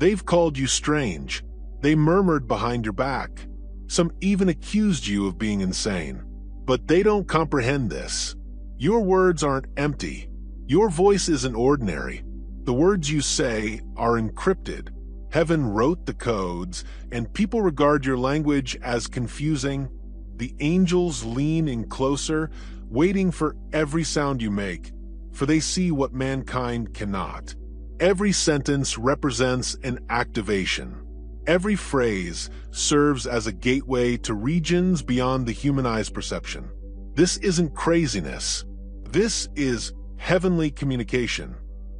They've called you strange. They murmured behind your back. Some even accused you of being insane. But they don't comprehend this. Your words aren't empty. Your voice isn't ordinary. The words you say are encrypted. Heaven wrote the codes, and people regard your language as confusing. The angels lean in closer, waiting for every sound you make, for they see what mankind cannot. Every sentence represents an activation. Every phrase serves as a gateway to regions beyond the human eye's perception. This isn't craziness. This is heavenly communication,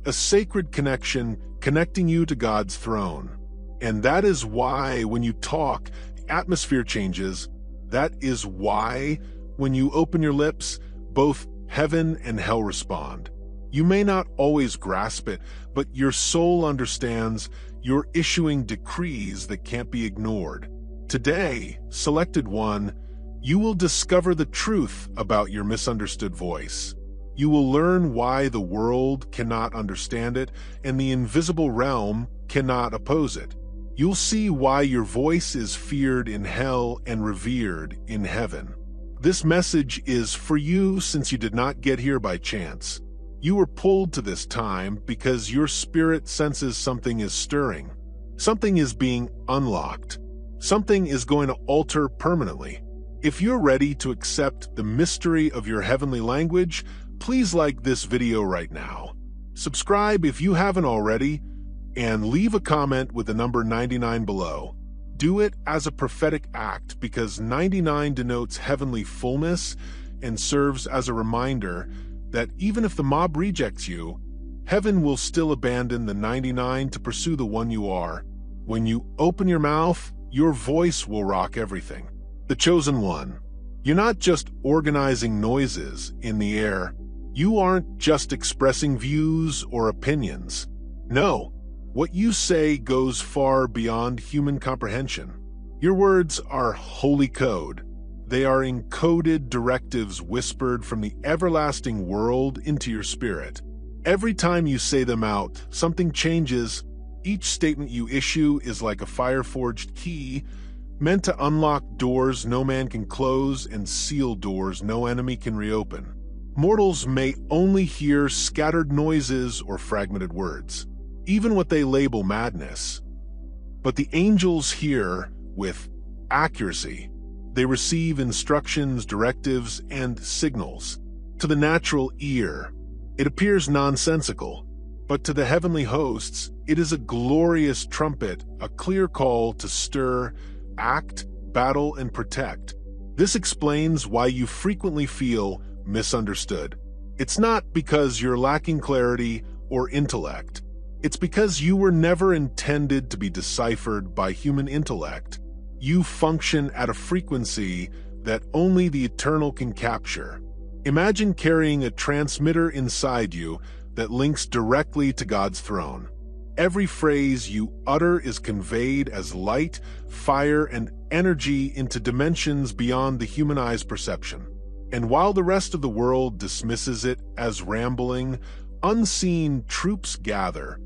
a sacred connection connecting you to God's throne. And that is why when you talk, the atmosphere changes. That is why when you open your lips, both heaven and hell respond. You may not always grasp it, but your soul understands. You're issuing decrees that can't be ignored. Today, selected one, you will discover the truth about your misunderstood voice. You will learn why the world cannot understand it and the invisible realm cannot oppose it. You'll see why your voice is feared in hell and revered in heaven. This message is for you since you did not get here by chance. You were pulled to this time because your spirit senses something is stirring. Something is being unlocked. Something is going to alter permanently. If you're ready to accept the mystery of your heavenly language, please like this video right now. Subscribe if you haven't already, and leave a comment with the number 99 below. Do it as a prophetic act because 99 denotes heavenly fullness and serves as a reminder that even if the mob rejects you, heaven will still abandon the 99 to pursue the one you are. When you open your mouth, your voice will rock everything. The chosen one. You're not just organizing noises in the air. You aren't just expressing views or opinions. No, what you say goes far beyond human comprehension. Your words are holy code. They are encoded directives whispered from the everlasting world into your spirit. Every time you say them out, something changes. Each statement you issue is like a fire-forged key, meant to unlock doors no man can close and seal doors no enemy can reopen. Mortals may only hear scattered noises or fragmented words, even what they label madness. But the angels hear with accuracy. They receive instructions, directives, and signals. To the natural ear, it appears nonsensical, but to the heavenly hosts, it is a glorious trumpet, a clear call to stir, act, battle, and protect. This explains why you frequently feel misunderstood. It's not because you're lacking clarity or intellect. It's because you were never intended to be deciphered by human intellect. You function at a frequency that only the eternal can capture. Imagine carrying a transmitter inside you that links directly to God's throne. Every phrase you utter is conveyed as light, fire, and energy into dimensions beyond the human eye's perception. And while the rest of the world dismisses it as rambling, unseen troops gather,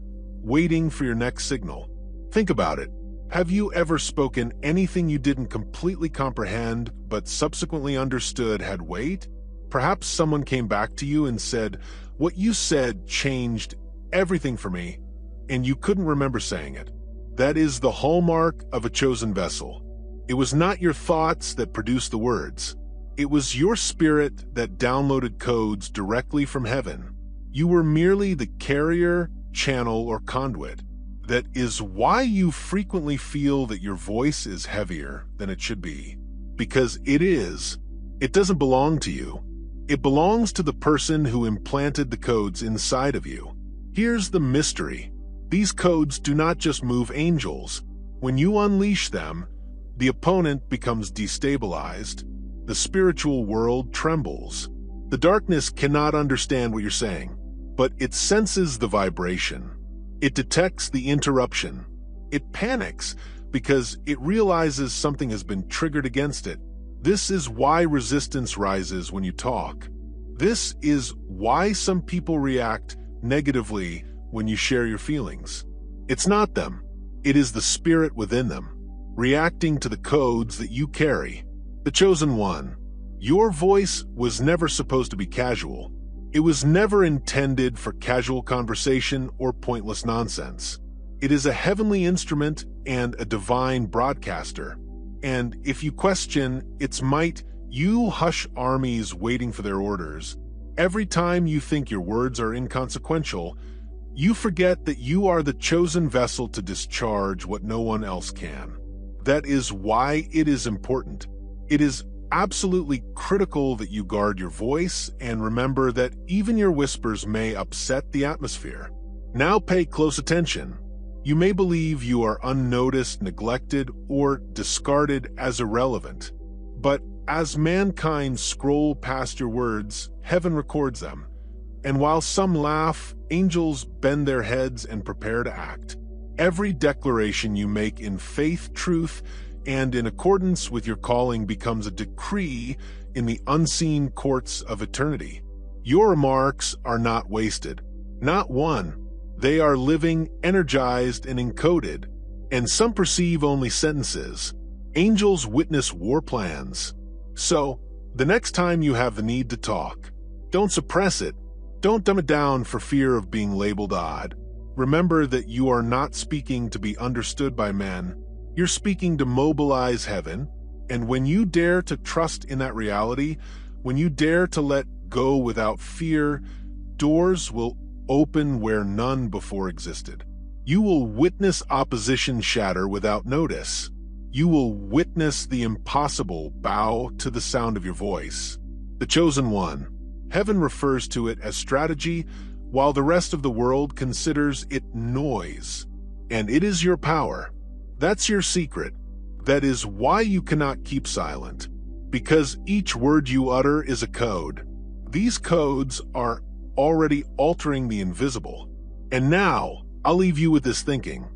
waiting for your next signal. Think about it. Have you ever spoken anything you didn't completely comprehend but subsequently understood had weight? Perhaps someone came back to you and said, "What you said changed everything for me," and you couldn't remember saying it. That is the hallmark of a chosen vessel. It was not your thoughts that produced the words. It was your spirit that downloaded codes directly from heaven. You were merely the carrier, channel, or conduit. That is why you frequently feel that your voice is heavier than it should be. Because it is. It doesn't belong to you. It belongs to the person who implanted the codes inside of you. Here's the mystery. These codes do not just move angels. When you unleash them, the opponent becomes destabilized. The spiritual world trembles. The darkness cannot understand what you're saying, but it senses the vibration. It detects the interruption. It panics because it realizes something has been triggered against it. This is why resistance rises when you talk. This is why some people react negatively when you share your feelings. It's not them. It is the spirit within them, reacting to the codes that you carry. The chosen one. Your voice was never supposed to be casual. It was never intended for casual conversation or pointless nonsense. It is a heavenly instrument and a divine broadcaster. And if you question its might, you hush armies waiting for their orders. Every time you think your words are inconsequential, you forget that you are the chosen vessel to discharge what no one else can. That is why it is important. It is absolutely critical that you guard your voice and remember that even your whispers may upset the atmosphere. Now pay close attention. You may believe you are unnoticed, neglected, or discarded as irrelevant. But as mankind scroll past your words, heaven records them. And while some laugh, angels bend their heads and prepare to act. Every declaration you make in faith, truth, and in accordance with your calling becomes a decree in the unseen courts of eternity. Your remarks are not wasted. Not one. They are living, energized, and encoded. And some perceive only sentences. Angels witness war plans. So, the next time you have the need to talk, don't suppress it. Don't dumb it down for fear of being labeled odd. Remember that you are not speaking to be understood by men. You're speaking to mobilize heaven, and when you dare to trust in that reality, when you dare to let go without fear, doors will open where none before existed. You will witness opposition shatter without notice. You will witness the impossible bow to the sound of your voice. The chosen one. Heaven refers to it as strategy, while the rest of the world considers it noise. And it is your power. That's your secret. That is why you cannot keep silent. Because each word you utter is a code. These codes are already altering the invisible. And now, I'll leave you with this thinking.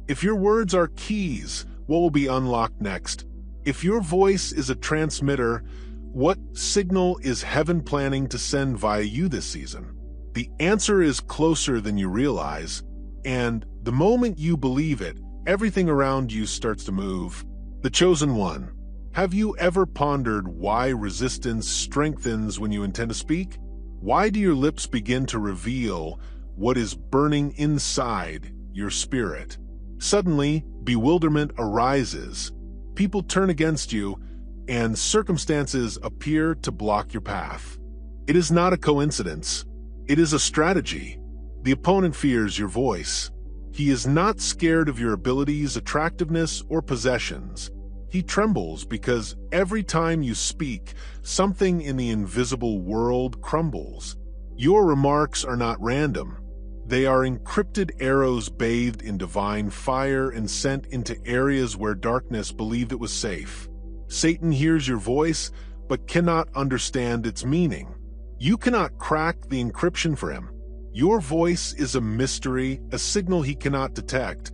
If your words are keys, what will be unlocked next? If your voice is a transmitter, what signal is heaven planning to send via you this season? The answer is closer than you realize, and the moment you believe it, everything around you starts to move. The chosen one. Have you ever pondered why resistance strengthens when you intend to speak? Why do your lips begin to reveal what is burning inside your spirit? Suddenly, bewilderment arises. People turn against you, and circumstances appear to block your path. It is not a coincidence. It is a strategy. The opponent fears your voice. He is not scared of your abilities, attractiveness, or possessions. He trembles because every time you speak, something in the invisible world crumbles. Your remarks are not random. They are encrypted arrows bathed in divine fire and sent into areas where darkness believed it was safe. Satan hears your voice, but cannot understand its meaning. You cannot crack the encryption for him. Your voice is a mystery, a signal he cannot detect,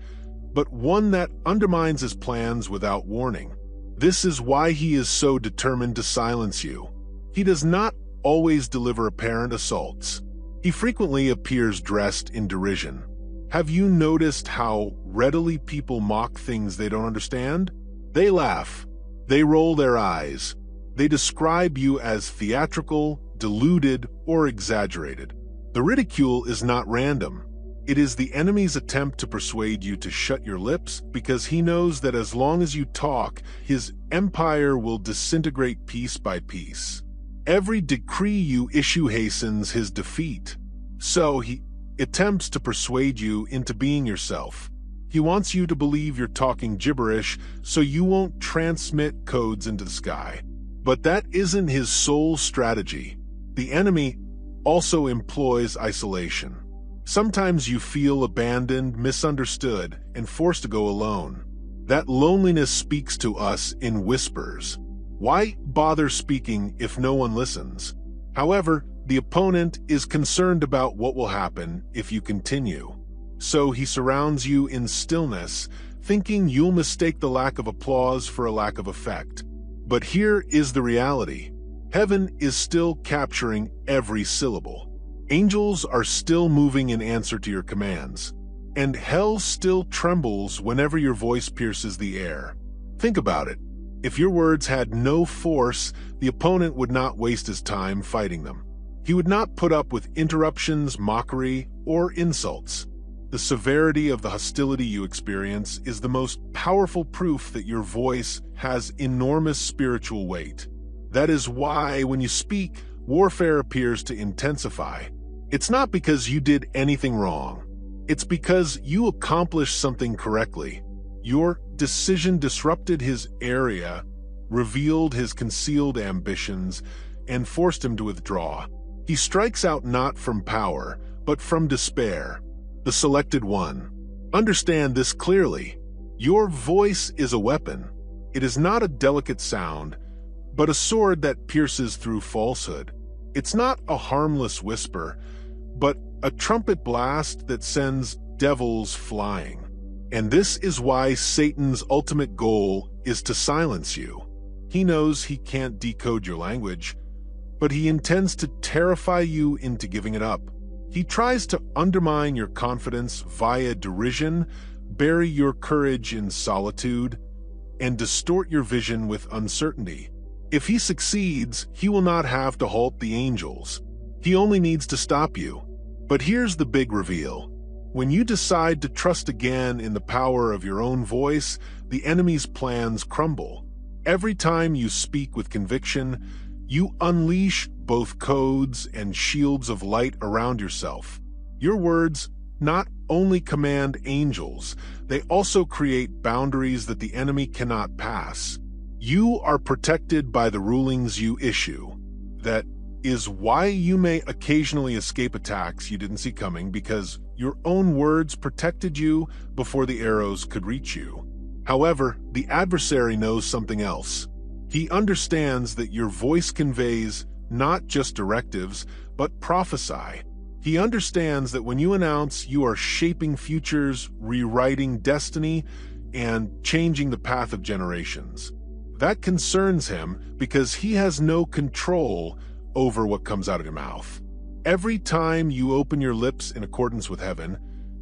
but one that undermines his plans without warning. This is why he is so determined to silence you. He does not always deliver apparent assaults. He frequently appears dressed in derision. Have you noticed how readily people mock things they don't understand? They laugh. They roll their eyes. They describe you as theatrical, deluded, or exaggerated. The ridicule is not random. It is the enemy's attempt to persuade you to shut your lips because he knows that as long as you talk, his empire will disintegrate piece by piece. Every decree you issue hastens his defeat. So he attempts to persuade you into being yourself. He wants you to believe you're talking gibberish so you won't transmit codes into the sky. But that isn't his sole strategy. The enemy also employs isolation. Sometimes you feel abandoned, misunderstood, and forced to go alone. That loneliness speaks to us in whispers. Why bother speaking if no one listens? However, the opponent is concerned about what will happen if you continue. So he surrounds you in stillness, thinking you'll mistake the lack of applause for a lack of effect. But here is the reality. Heaven is still capturing every syllable. Angels are still moving in answer to your commands. and hell still trembles whenever your voice pierces the air. Think about it. If your words had no force, the opponent would not waste his time fighting them. He would not put up with interruptions, mockery, or insults. The severity of the hostility you experience is the most powerful proof that your voice has enormous spiritual weight. That is why, when you speak, warfare appears to intensify. It's not because you did anything wrong. It's because you accomplished something correctly. Your decision disrupted his area, revealed his concealed ambitions, and forced him to withdraw. He strikes out not from power, but from despair. The selected one. Understand this clearly. Your voice is a weapon. It is not a delicate sound, but a sword that pierces through falsehood. It's not a harmless whisper, but a trumpet blast that sends devils flying. And this is why Satan's ultimate goal is to silence you. He knows he can't decode your language, but he intends to terrify you into giving it up. He tries to undermine your confidence via derision, bury your courage in solitude, and distort your vision with uncertainty. If he succeeds, he will not have to halt the angels. He only needs to stop you. But here's the big reveal. When you decide to trust again in the power of your own voice, the enemy's plans crumble. Every time you speak with conviction, you unleash both codes and shields of light around yourself. Your words not only command angels, they also create boundaries that the enemy cannot pass. You are protected by the rulings you issue. That is why you may occasionally escape attacks you didn't see coming, because your own words protected you before the arrows could reach you. However, the adversary knows something else. He understands that your voice conveys not just directives, but prophesy. He understands that when you announce you are shaping futures, rewriting destiny, and changing the path of generations. That concerns him because he has no control over what comes out of your mouth. Every time you open your lips in accordance with heaven,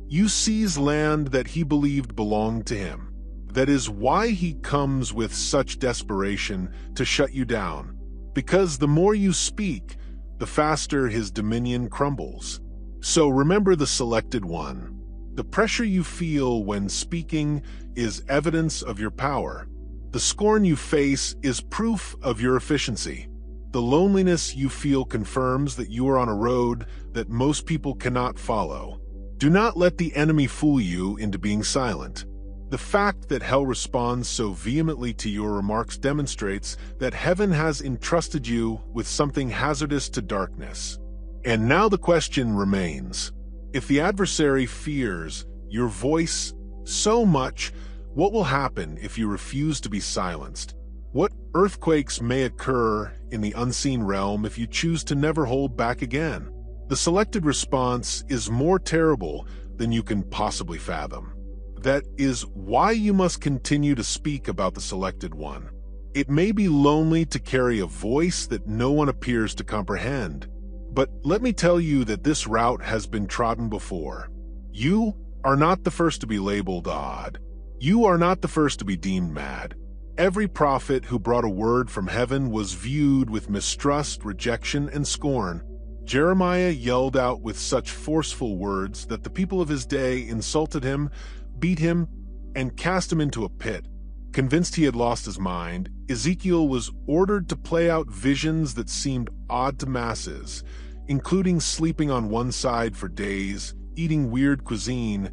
you seize land that he believed belonged to him. That is why he comes with such desperation to shut you down, because the more you speak, the faster his dominion crumbles. So remember the selected one. The pressure you feel when speaking is evidence of your power. The scorn you face is proof of your efficiency. The loneliness you feel confirms that you are on a road that most people cannot follow. Do not let the enemy fool you into being silent. The fact that hell responds so vehemently to your remarks demonstrates that heaven has entrusted you with something hazardous to darkness. And now the question remains. If the adversary fears your voice so much, what will happen if you refuse to be silenced? What earthquakes may occur in the unseen realm if you choose to never hold back again? The selected response is more terrible than you can possibly fathom. That is why you must continue to speak about the selected one. It may be lonely to carry a voice that no one appears to comprehend, but let me tell you that this route has been trodden before. You are not the first to be labeled odd. You are not the first to be deemed mad. Every prophet who brought a word from heaven was viewed with mistrust, rejection, and scorn. Jeremiah yelled out with such forceful words that the people of his day insulted him, beat him, and cast him into a pit. Convinced he had lost his mind, Ezekiel was ordered to play out visions that seemed odd to masses, including sleeping on one side for days, eating weird cuisine,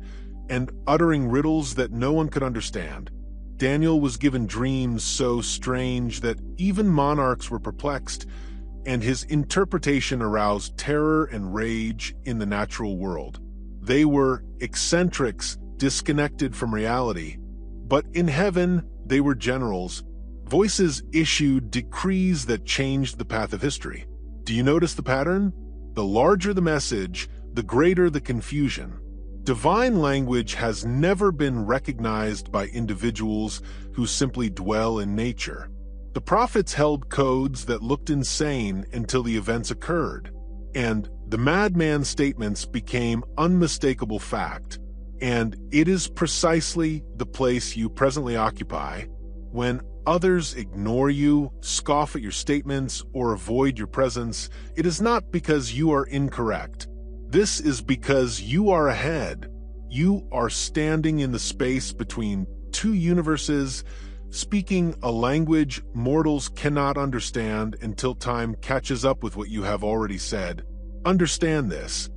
and uttering riddles that no one could understand. Daniel was given dreams so strange that even monarchs were perplexed, and his interpretation aroused terror and rage in the natural world. They were eccentrics, disconnected from reality. But in heaven, they were generals. Voices issued decrees that changed the path of history. Do you notice the pattern? The larger the message, the greater the confusion. Divine language has never been recognized by individuals who simply dwell in nature. The prophets held codes that looked insane until the events occurred, and the madman's statements became unmistakable fact. And it is precisely the place you presently occupy. When others ignore you, scoff at your statements, or avoid your presence, it is not because you are incorrect. This is because you are ahead. You are standing in the space between two universes, speaking a language mortals cannot understand until time catches up with what you have already said. Understand this.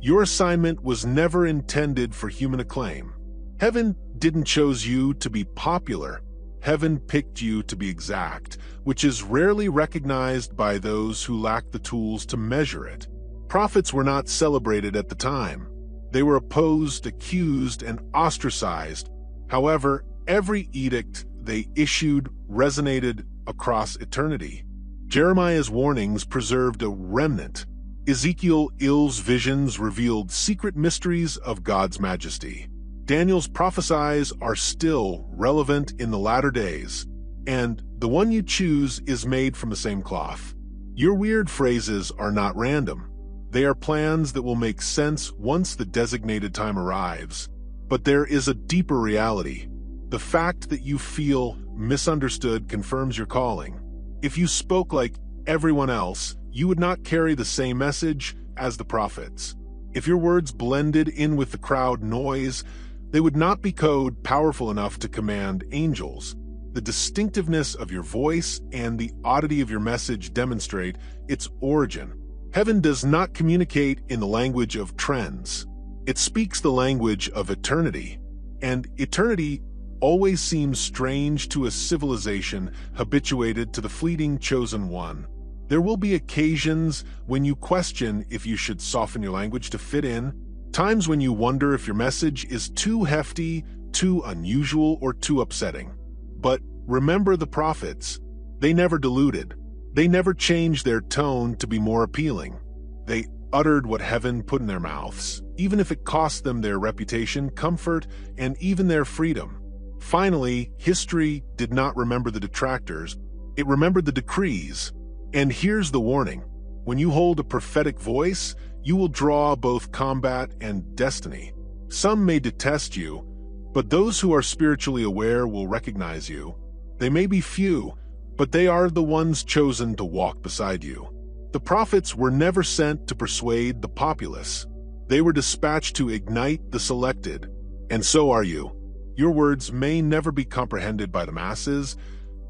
Your assignment was never intended for human acclaim. Heaven didn't choose you to be popular. Heaven picked you to be exact, which is rarely recognized by those who lack the tools to measure it. Prophets were not celebrated at the time. They were opposed, accused, and ostracized. However, every edict they issued resonated across eternity. Jeremiah's warnings preserved a remnant. Ezekiel's visions revealed secret mysteries of God's majesty. Daniel's prophecies are still relevant in the latter days, and the one you choose is made from the same cloth. Your weird phrases are not random. They are plans that will make sense once the designated time arrives. But there is a deeper reality. The fact that you feel misunderstood confirms your calling. If you spoke like everyone else, you would not carry the same message as the prophets. If your words blended in with the crowd noise, they would not be code powerful enough to command angels. The distinctiveness of your voice and the oddity of your message demonstrate its origin. Heaven does not communicate in the language of trends. It speaks the language of eternity. And eternity always seems strange to a civilization habituated to the fleeting chosen one. There will be occasions when you question if you should soften your language to fit in, times when you wonder if your message is too hefty, too unusual, or too upsetting. But remember the prophets. They never diluted. They never changed their tone to be more appealing. They uttered what heaven put in their mouths, even if it cost them their reputation, comfort, and even their freedom. Finally, history did not remember the detractors. It remembered the decrees. And here's the warning. When you hold a prophetic voice, you will draw both combat and destiny. Some may detest you, but those who are spiritually aware will recognize you. They may be few, but they are the ones chosen to walk beside you. The prophets were never sent to persuade the populace. They were dispatched to ignite the selected. And so are you. Your words may never be comprehended by the masses,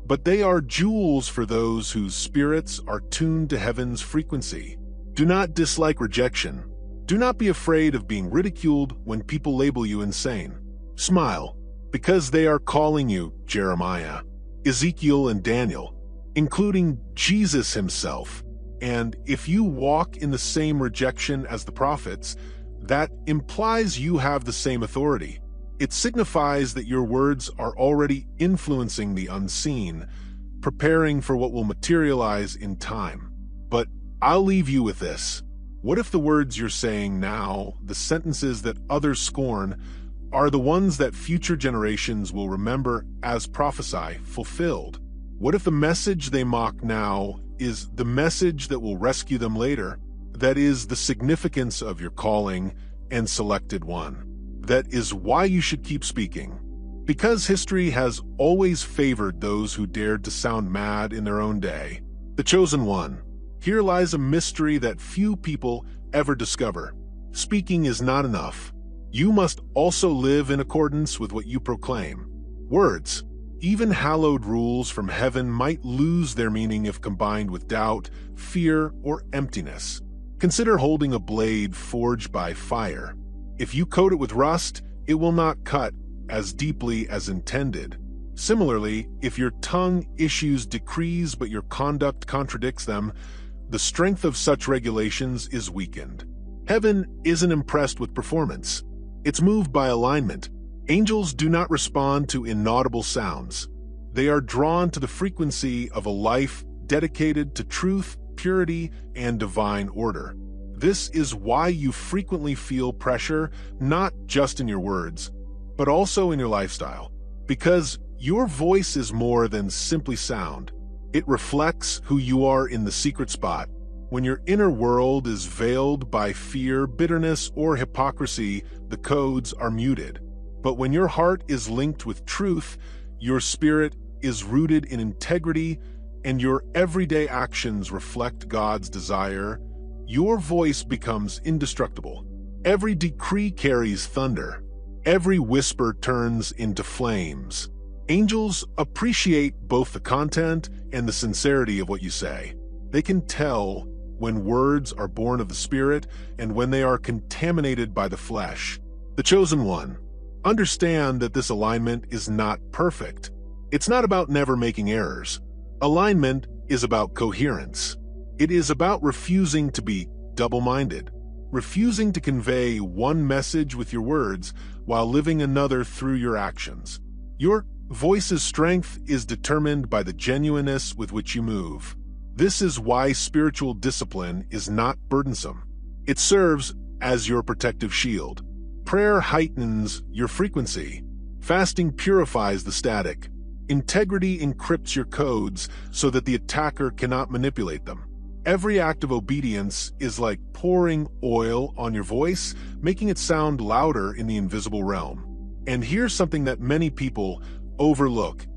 but they are jewels for those whose spirits are tuned to heaven's frequency. Do not dislike rejection. Do not be afraid of being ridiculed when people label you insane. Smile, because they are calling you Jeremiah, Ezekiel, and Daniel, including Jesus himself. And if you walk in the same rejection as the prophets, that implies you have the same authority. It signifies that your words are already influencing the unseen, preparing for what will materialize in time. But I'll leave you with this. What if the words you're saying now, the sentences that others scorn, are the ones that future generations will remember as prophesy fulfilled? What if the message they mock now is the message that will rescue them later? That is the significance of your calling and selected one. That is why you should keep speaking. Because history has always favored those who dared to sound mad in their own day. The chosen one. Here lies a mystery that few people ever discover. Speaking is not enough. You must also live in accordance with what you proclaim. Words, even hallowed rules from heaven, might lose their meaning if combined with doubt, fear, or emptiness. Consider holding a blade forged by fire. If you coat it with rust, it will not cut as deeply as intended. Similarly, if your tongue issues decrees but your conduct contradicts them, the strength of such regulations is weakened. Heaven isn't impressed with performance. It's moved by alignment. Angels do not respond to inaudible sounds. They are drawn to the frequency of a life dedicated to truth, purity, and divine order. This is why you frequently feel pressure, not just in your words, but also in your lifestyle. Because your voice is more than simply sound. It reflects who you are in the secret spot. When your inner world is veiled by fear, bitterness, or hypocrisy, the codes are muted. But when your heart is linked with truth, your spirit is rooted in integrity, and your everyday actions reflect God's desire, your voice becomes indestructible. Every decree carries thunder. Every whisper turns into flames. Angels appreciate both the content and the sincerity of what you say. They can tell when words are born of the Spirit and when they are contaminated by the flesh. The chosen one, understand that this alignment is not perfect. It's not about never making errors. Alignment is about coherence. It is about refusing to be double-minded, refusing to convey one message with your words while living another through your actions. Your voice's strength is determined by the genuineness with which you move. This is why spiritual discipline is not burdensome. It serves as your protective shield. Prayer heightens your frequency. Fasting purifies the static. Integrity encrypts your codes so that the attacker cannot manipulate them. Every act of obedience is like pouring oil on your voice, making it sound louder in the invisible realm. And here's something that many people overlook.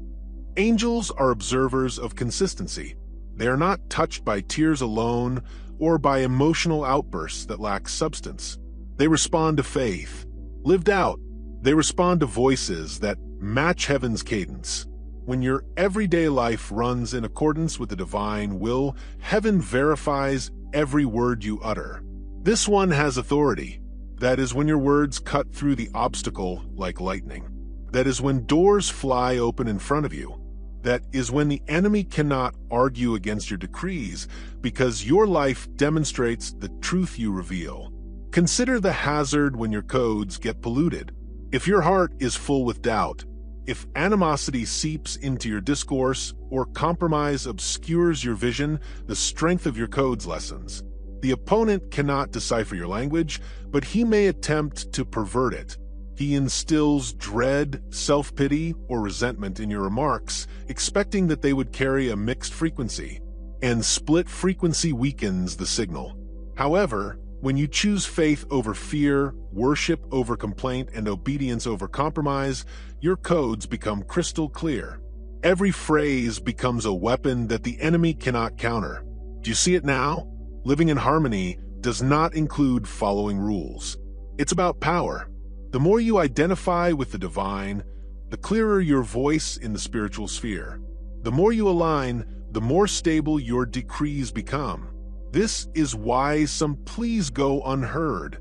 Angels are observers of consistency. They are not touched by tears alone or by emotional outbursts that lack substance. They respond to faith, lived out. They respond to voices that match heaven's cadence. When your everyday life runs in accordance with the divine will, heaven verifies every word you utter. This one has authority. That is when your words cut through the obstacle like lightning. That is when doors fly open in front of you. That is when the enemy cannot argue against your decrees because your life demonstrates the truth you reveal. Consider the hazard when your codes get polluted. If your heart is full with doubt, if animosity seeps into your discourse or compromise obscures your vision, the strength of your codes lessens. The opponent cannot decipher your language, but he may attempt to pervert it. He instills dread, self-pity, or resentment in your remarks, expecting that they would carry a mixed frequency. And split frequency weakens the signal. However, when you choose faith over fear, worship over complaint, and obedience over compromise, your codes become crystal clear. Every phrase becomes a weapon that the enemy cannot counter. Do you see it now? Living in harmony does not include following rules. It's about power. The more you identify with the divine, the clearer your voice in the spiritual sphere. The more you align, the more stable your decrees become. This is why some pleas go unheard,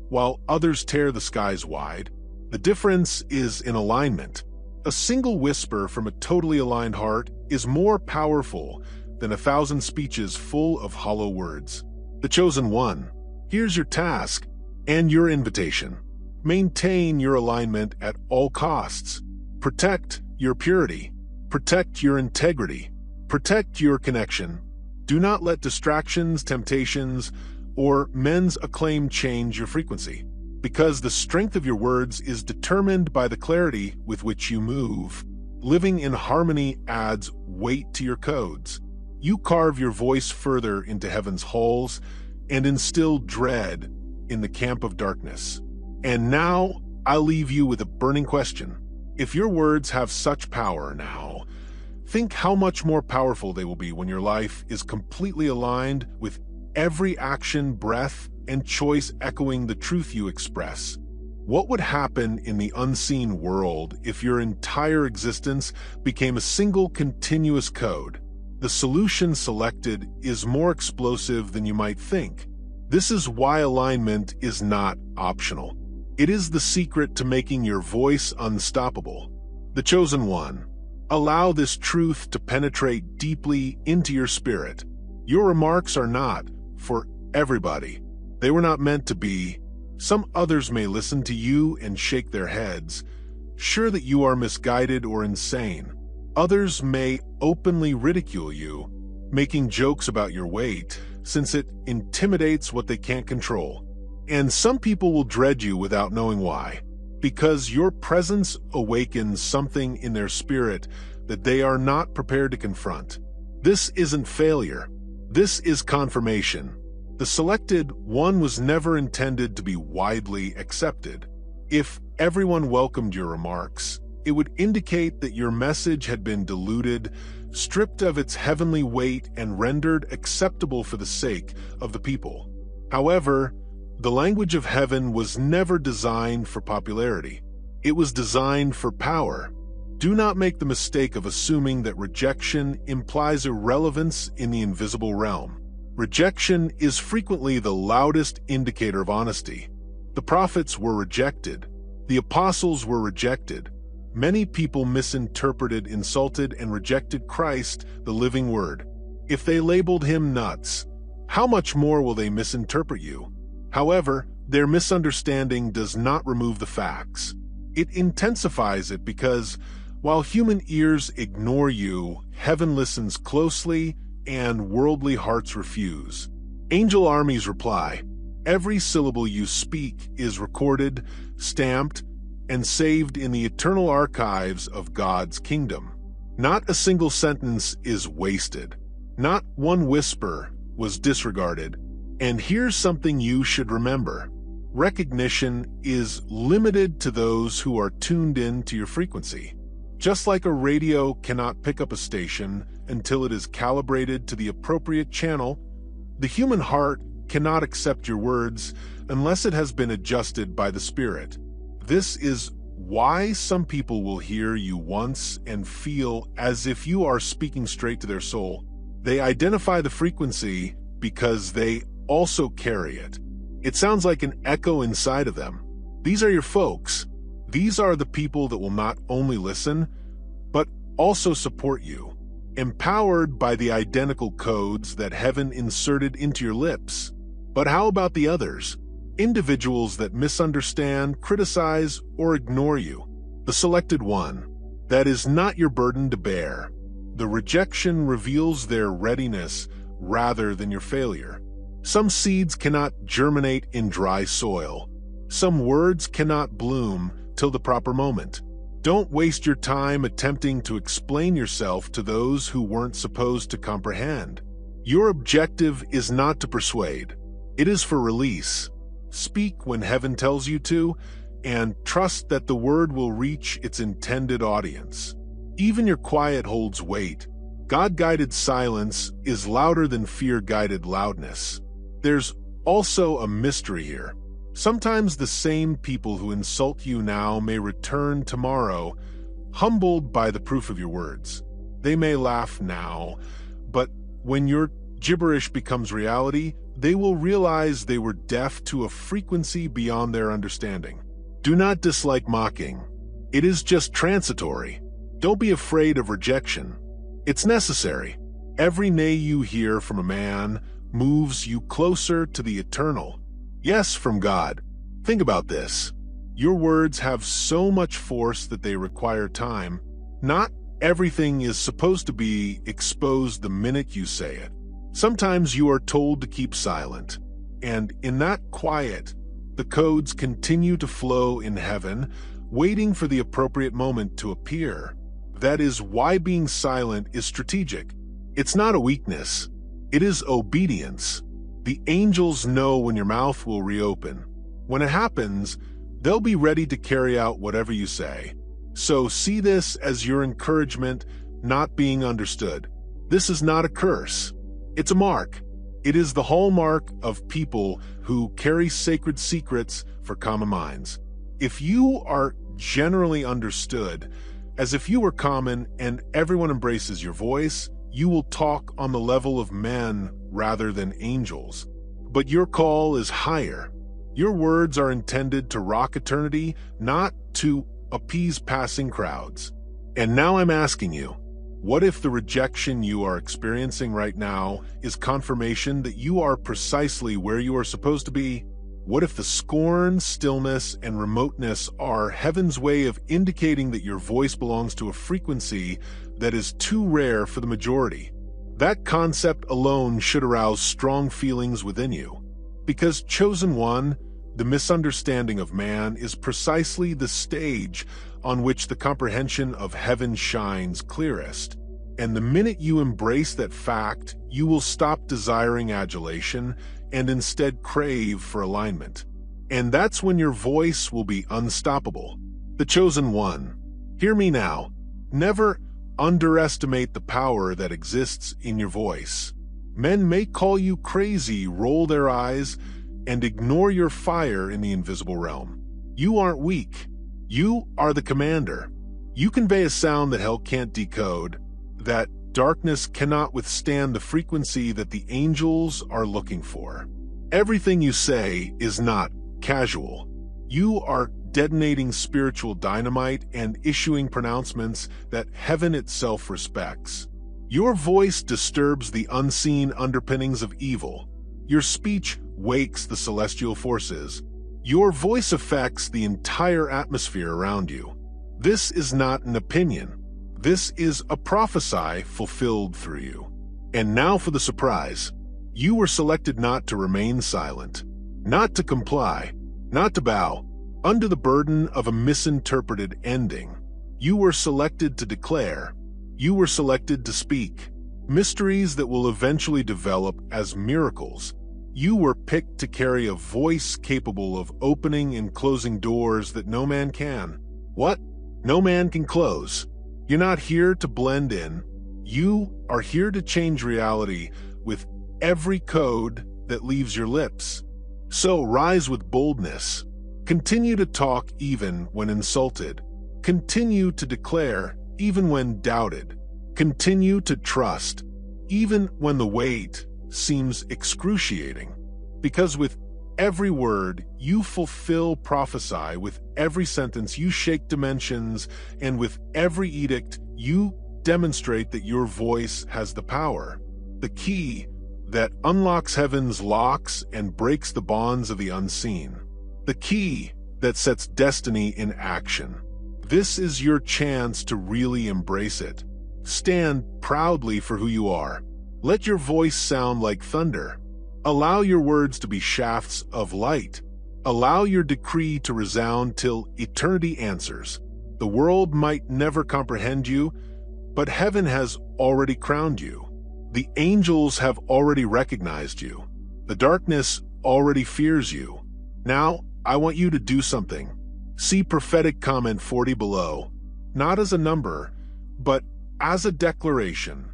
while others tear the skies wide. The difference is in alignment. A single whisper from a totally aligned heart is more powerful than 1,000 speeches full of hollow words. The chosen one, here's your task and your invitation. Maintain your alignment at all costs. Protect your purity. Protect your integrity. Protect your connection. Do not let distractions, temptations, or men's acclaim change your frequency, because the strength of your words is determined by the clarity with which you move. Living in harmony adds weight to your codes. You carve your voice further into heaven's halls and instill dread in the camp of darkness. And now, I'll leave you with a burning question. If your words have such power now, think how much more powerful they will be when your life is completely aligned with every action, breath, and choice echoing the truth you express. What would happen in the unseen world if your entire existence became a single continuous code? The solution selected is more explosive than you might think. This is why alignment is not optional. It is the secret to making your voice unstoppable. The chosen one. Allow this truth to penetrate deeply into your spirit. Your remarks are not for everybody. They were not meant to be. Some others may listen to you and shake their heads, sure that you are misguided or insane. Others may openly ridicule you, making jokes about your weight, since it intimidates what they can't control. And some people will dread you without knowing why, because your presence awakens something in their spirit that they are not prepared to confront. This isn't failure. This is confirmation. The selected one was never intended to be widely accepted. If everyone welcomed your remarks, it would indicate that your message had been diluted, stripped of its heavenly weight, and rendered acceptable for the sake of the people. However, the language of heaven was never designed for popularity. It was designed for power. Do not make the mistake of assuming that rejection implies irrelevance in the invisible realm. Rejection is frequently the loudest indicator of honesty. The prophets were rejected. The apostles were rejected. Many people misinterpreted, insulted, and rejected Christ, the living Word. If they labeled him nuts, how much more will they misinterpret you? However, their misunderstanding does not remove the facts. It intensifies it because, while human ears ignore you, heaven listens closely and worldly hearts refuse. Angel armies reply. Every syllable you speak is recorded, stamped, and saved in the eternal archives of God's kingdom. Not a single sentence is wasted. Not one whisper was disregarded. And here's something you should remember. Recognition is limited to those who are tuned in to your frequency. Just like a radio cannot pick up a station until it is calibrated to the appropriate channel, the human heart cannot accept your words unless it has been adjusted by the Spirit. This is why some people will hear you once and feel as if you are speaking straight to their soul. They identify the frequency because they also carry it. It sounds like an echo inside of them. These are your folks. These are the people that will not only listen, but also support you, empowered by the identical codes that heaven inserted into your lips. But how about the others? Individuals that misunderstand, criticize, or ignore you. The selected one. That is not your burden to bear. The rejection reveals their readiness rather than your failure. Some seeds cannot germinate in dry soil. Some words cannot bloom till the proper moment. Don't waste your time attempting to explain yourself to those who weren't supposed to comprehend. Your objective is not to persuade. It is for release. Speak when heaven tells you to, and trust that the word will reach its intended audience. Even your quiet holds weight. God-guided silence is louder than fear-guided loudness. There's also a mystery here. Sometimes the same people who insult you now may return tomorrow, humbled by the proof of your words. They may laugh now, but when your gibberish becomes reality, they will realize they were deaf to a frequency beyond their understanding. Do not dislike mocking. It is just transitory. Don't be afraid of rejection. It's necessary. Every nay you hear from a man moves you closer to the eternal. Yes, from God. Think about this. Your words have so much force that they require time. Not everything is supposed to be exposed the minute you say it. Sometimes you are told to keep silent, and in that quiet, the codes continue to flow in heaven, waiting for the appropriate moment to appear. That is why being silent is strategic. It's not a weakness. It is obedience. The angels know when your mouth will reopen. When it happens, they'll be ready to carry out whatever you say. So see this as your encouragement, not being understood. This is not a curse. It's a mark. It is the hallmark of people who carry sacred secrets for common minds. If you are generally understood, as if you were common and everyone embraces your voice, you will talk on the level of men rather than angels. But your call is higher. Your words are intended to rock eternity, not to appease passing crowds. And now I'm asking you, what if the rejection you are experiencing right now is confirmation that you are precisely where you are supposed to be? What if the scorn, stillness, and remoteness are heaven's way of indicating that your voice belongs to a frequency that is too rare for the majority? That concept alone should arouse strong feelings within you. Because chosen one, the misunderstanding of man is precisely the stage on which the comprehension of heaven shines clearest. And the minute you embrace that fact, you will stop desiring adulation and instead crave for alignment. And that's when your voice will be unstoppable. The chosen one. Hear me now. Never underestimate the power that exists in your voice. Men may call you crazy, roll their eyes, and ignore your fire in the invisible realm. You aren't weak. You are the commander. You convey a sound that hell can't decode, that darkness cannot withstand the frequency that the angels are looking for. Everything you say is not casual. You are detonating spiritual dynamite and issuing pronouncements that heaven itself respects. Your voice disturbs the unseen underpinnings of evil. Your speech wakes the celestial forces. Your voice affects the entire atmosphere around you. This is not an opinion. This is a prophecy fulfilled through you. And now for the surprise. You were selected not to remain silent, not to comply, not to bow under the burden of a misinterpreted ending. You were selected to declare. You were selected to speak mysteries that will eventually develop as miracles. You were picked to carry a voice capable of opening and closing doors that no man can. What? No man can close. You're not here to blend in. You are here to change reality with every code that leaves your lips. So rise with boldness. Continue to talk even when insulted. Continue to declare even when doubted. Continue to trust even when the weight seems excruciating. Because with every word you fulfill prophesy, with every sentence you shake dimensions, and with every edict you demonstrate that your voice has the power, the key that unlocks heaven's locks and breaks the bonds of the unseen, the key that sets destiny in action. This is your chance to really embrace it. Stand proudly for who you are. Let your voice sound like thunder. Allow your words to be shafts of light. Allow your decree to resound till eternity answers. The world might never comprehend you, but heaven has already crowned you. The angels have already recognized you. The darkness already fears you. Now, I want you to do something. See prophetic comment 40 below, not as a number, but as a declaration.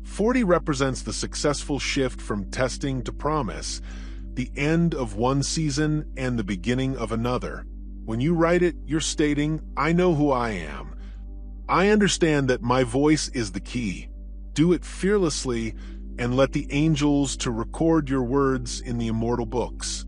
40 represents the successful shift from testing to promise, the end of one season and the beginning of another. When you write it, you're stating, I know who I am. I understand that my voice is the key. Do it fearlessly and let the angels to record your words in the immortal books.